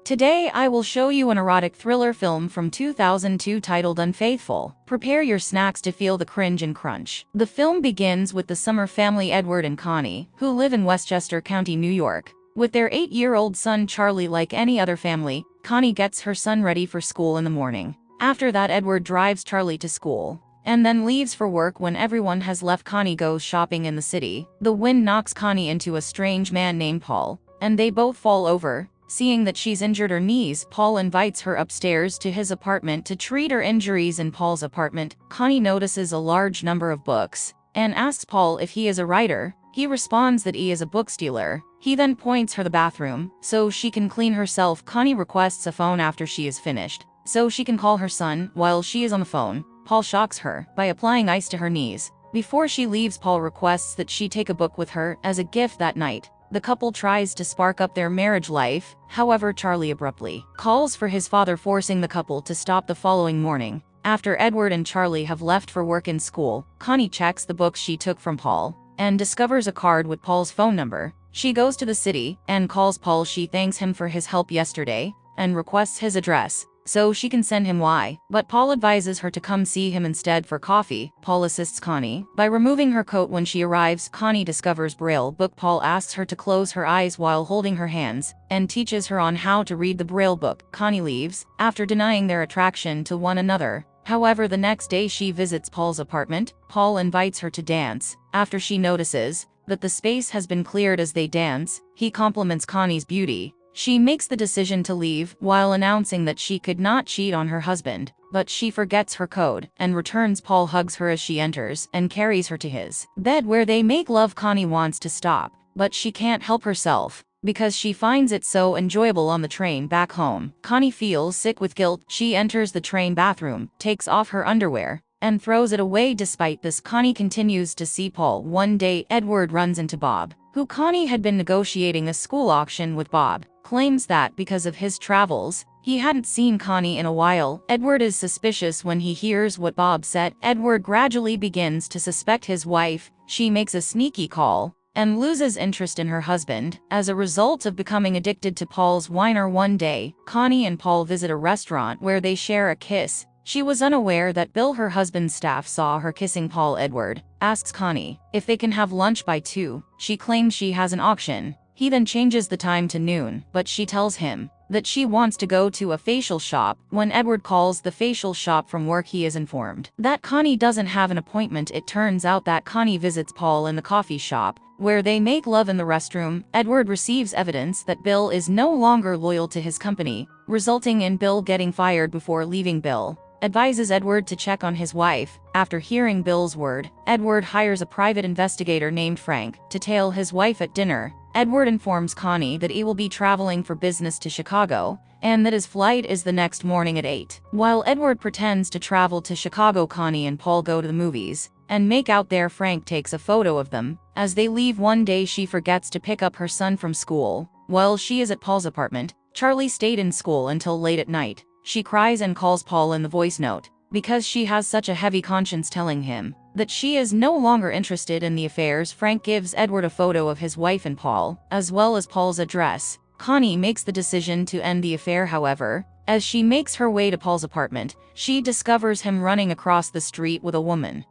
Today I will show you an erotic thriller film from 2002 titled Unfaithful. Prepare your snacks to feel the cringe and crunch. The film begins with the Summer family Edward and Connie, who live in Westchester County, New York. With their 8-year-old son Charlie. Like any other family, Connie gets her son ready for school in the morning. After that, Edward drives Charlie to school and then leaves for work. When everyone has left, Connie goes shopping in the city. The wind knocks Connie into a strange man named Paul, and they both fall over. Seeing that she's injured her knees, Paul invites her upstairs to his apartment to treat her injuries. In Paul's apartment, Connie notices a large number of books and asks Paul if he is a writer. He responds that he is a book stealer. He then points her the bathroom so she can clean herself. Connie requests a phone after she is finished, so she can call her son. While she is on the phone, Paul shocks her by applying ice to her knees. Before she leaves, Paul requests that she take a book with her as a gift that night. The couple tries to spark up their marriage life, however Charlie abruptly calls for his father, forcing the couple to stop. The following morning, after Edward and Charlie have left for work and school, Connie checks the books she took from Paul and discovers a card with Paul's phone number. She goes to the city and calls Paul. She thanks him for his help yesterday and requests his address so she can send him why, but Paul advises her to come see him instead for coffee. Paul assists Connie by removing her coat. When she arrives, Connie discovers Braille book. Paul asks her to close her eyes while holding her hands and teaches her on how to read the Braille book. Connie leaves after denying their attraction to one another. However, the next day she visits Paul's apartment. Paul invites her to dance. After she notices that the space has been cleared as they dance, he compliments Connie's beauty. She makes the decision to leave while announcing that she could not cheat on her husband, but she forgets her code and returns. Paul hugs her as she enters and carries her to his bed where they make love. Connie wants to stop, but she can't help herself because she finds it so enjoyable. On the train back home, Connie feels sick with guilt. She enters the train bathroom, takes off her underwear, and throws it away. Despite this, Connie continues to see Paul. One day, Edward runs into Bob, who Connie had been negotiating a school auction with. Bob claims that because of his travels, he hadn't seen Connie in a while. Edward is suspicious when he hears what Bob said. Edward gradually begins to suspect his wife. She makes a sneaky call and loses interest in her husband as a result of becoming addicted to Paul's whiner. One day, Connie and Paul visit a restaurant where they share a kiss. She was unaware that Bill, her husband's staff, saw her kissing Paul. Edward asks Connie if they can have lunch by 2. She claims she has an auction. He then changes the time to noon, but she tells him that she wants to go to a facial shop. When Edward calls the facial shop from work, he is informed that Connie doesn't have an appointment. It turns out that Connie visits Paul in the coffee shop, where they make love in the restroom. Edward receives evidence that Bill is no longer loyal to his company, resulting in Bill getting fired. Before leaving, Bill advises Edward to check on his wife. After hearing Bill's word, Edward hires a private investigator named Frank to tail his wife at dinner. Edward informs Connie that he will be traveling for business to Chicago and that his flight is the next morning at 8. While Edward pretends to travel to Chicago, Connie and Paul go to the movies and make out there. Frank takes a photo of them as they leave. One day she forgets to pick up her son from school. While she is at Paul's apartment, Charlie stayed in school until late at night. She cries and calls Paul in the voice note because she has such a heavy conscience, telling him that she is no longer interested in the affairs. Frank gives Edward a photo of his wife and Paul, as well as Paul's address. Connie makes the decision to end the affair. However, as she makes her way to Paul's apartment, she discovers him running across the street with a woman.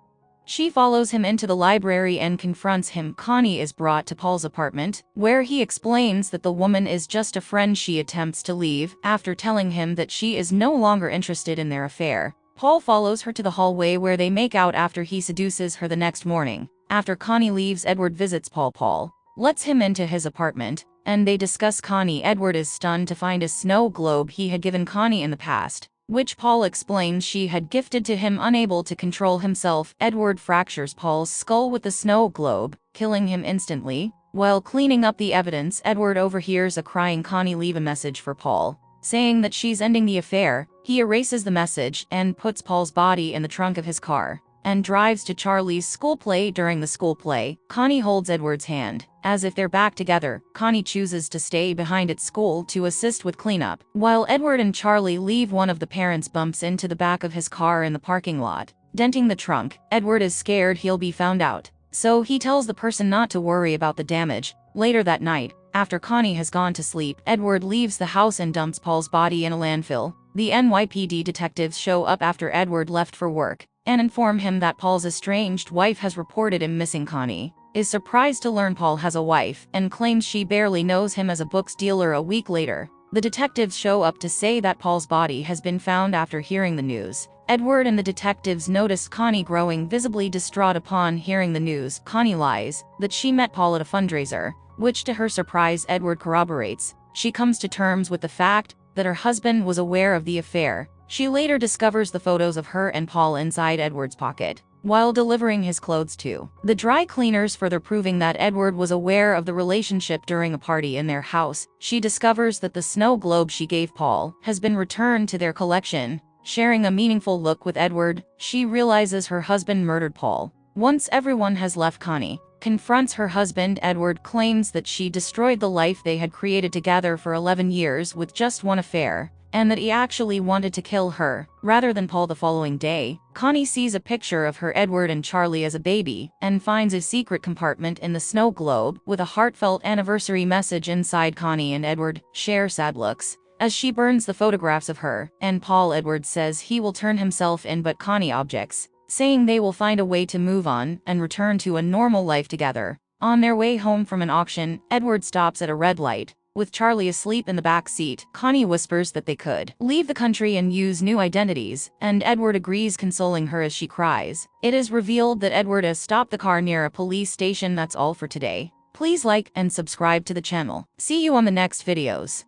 She follows him into the library and confronts him. Connie is brought to Paul's apartment, where he explains that the woman is just a friend. She attempts to leave after telling him that she is no longer interested in their affair. Paul follows her to the hallway where they make out after he seduces her the next morning. After Connie leaves, Edward visits Paul. Paul lets him into his apartment, and they discuss Connie. Edward is stunned to find a snow globe he had given Connie in the past, which Paul explains she had gifted to him. Unable to control himself, Edward fractures Paul's skull with the snow globe, killing him instantly. While cleaning up the evidence, Edward overhears a crying Connie leave a message for Paul, saying that she's ending the affair. He erases the message and puts Paul's body in the trunk of his car and drives to Charlie's school play. During the school play, Connie holds Edward's hand as if they're back together. Connie chooses to stay behind at school to assist with cleanup. While Edward and Charlie leave, one of the parents bumps into the back of his car in the parking lot, denting the trunk. Edward is scared he'll be found out, so he tells the person not to worry about the damage. Later that night, After Connie has gone to sleep, Edward leaves the house and dumps Paul's body in a landfill. The NYPD detectives show up after Edward left for work and inform him that Paul's estranged wife has reported him missing. Connie is surprised to learn Paul has a wife and claims she barely knows him as a books dealer. A week later, the detectives show up to say that Paul's body has been found. After hearing the news, Edward and the detectives notice Connie growing visibly distraught. Upon hearing the news, Connie lies that she met Paul at a fundraiser, which to her surprise Edward corroborates. She comes to terms with the fact that her husband was aware of the affair. She later discovers the photos of her and Paul inside Edward's pocket while delivering his clothes to the dry cleaners, further proving that Edward was aware of the relationship. During a party in their house, she discovers that the snow globe she gave Paul has been returned to their collection. Sharing a meaningful look with Edward, she realizes her husband murdered Paul. Once everyone has left, Connie confronts her husband. Edward claims that she destroyed the life they had created together for 11 years with just one affair, and that he actually wanted to kill her rather than Paul. The following day, Connie sees a picture of her Edward and Charlie as a baby and finds a secret compartment in the snow globe with a heartfelt anniversary message inside. Connie and Edward share sad looks as she burns the photographs of her and Paul. Edward says he will turn himself in, but Connie objects, saying they will find a way to move on and return to a normal life together. On their way home from an auction, Edward stops at a red light. With Charlie asleep in the back seat, Connie whispers that they could leave the country and use new identities, and Edward agrees, consoling her as she cries. It is revealed that Edward has stopped the car near a police station. That's all for today. Please like and subscribe to the channel. See you on the next videos.